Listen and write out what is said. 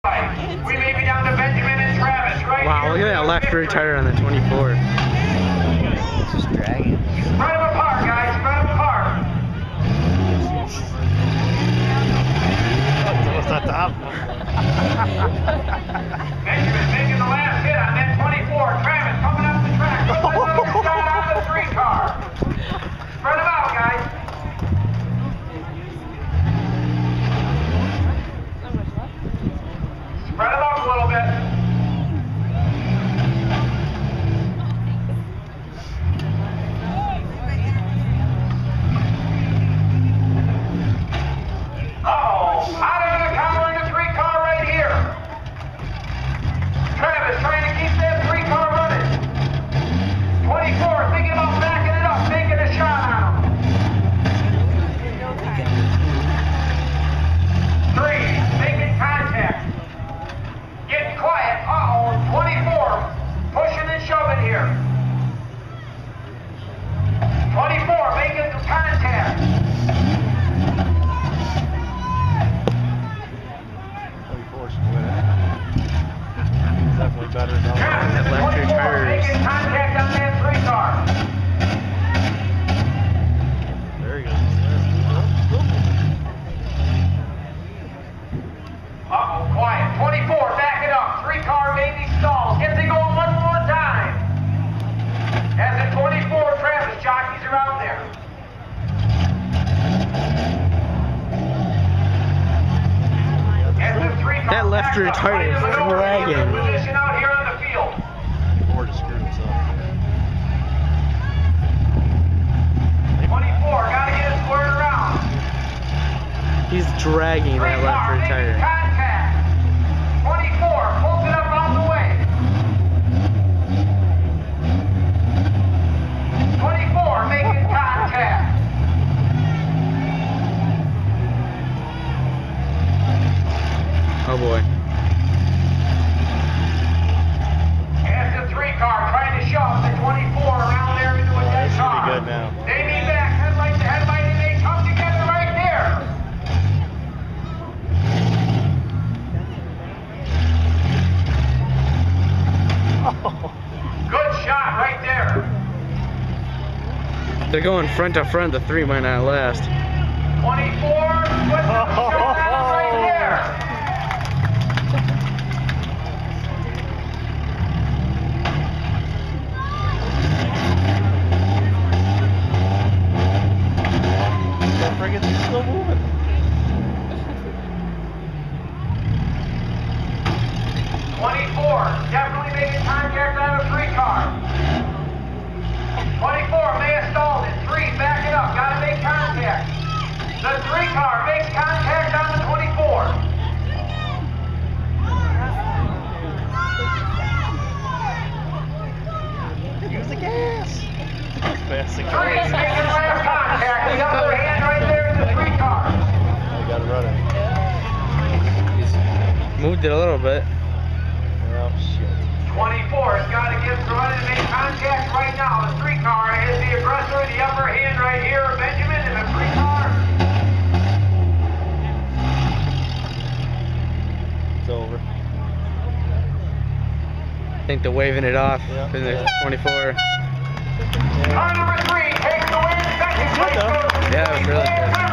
We may be down to Benjamin and Travis right wow, look at that left rear tire on the 24. It's just dragging. Spread them apart, guys. Spread them apart. It's almost on top. Benjamin making the last hit on that 24. Travis coming up the track. Put another shot on the 3 car. Spread them out, guys. Spread them out a little bit. Uh-oh. Out of the cover in the 3 car right here. Travis trying to keep that 3 car running. 24 thinking about backing it up, taking a shot on him. 3 making contact. Getting quiet. Uh-oh. 24 pushing and shoving here. 24 making contact. 24 should win it. Definitely better than Travis, That left rear 24 tire is- making contact on that 3 car. There he goes. Uh-oh, quiet. 24, back it up. 3 car maybe stalls. Get it going one more time. As the 24 Travis jockeys are out there. As the 3 car That left rear backs up, tire right in is the middle of the dragging. position out here on the field. Ford just screwed himself. 24, gotta get it squared around. He's dragging 3 that left car rear making tire. contact. 24 pulls it up on the way. 24 making contact. Oh boy. As the 3 car trying to shove the 24 around there into a dead This should car. be good now. They need back, headlight to headlight, and they come together right there. Good shot right there. They're going front to front. The 3 might not last. 24 puts the shot out right there. Don't forget he's still moving. 24 definitely making contact on the 3 car. 24 may have stalled it. 3 back it up. Gotta make contact. The 3 car makes contact on the 24. Use the gas. Fast and 3 making last contact. The upper hand right there in the 3 car. I gotta run it. Moved it a little bit. Oh shit. 24 has got to get running and make contact right now. The 3 car is the aggressor. The upper hand right here, Benjamin, and the 3 car. It's over. I think they're waving it off Yeah. in the 24. Car number 3 takes the win. Second place goes to Yeah, it was really good.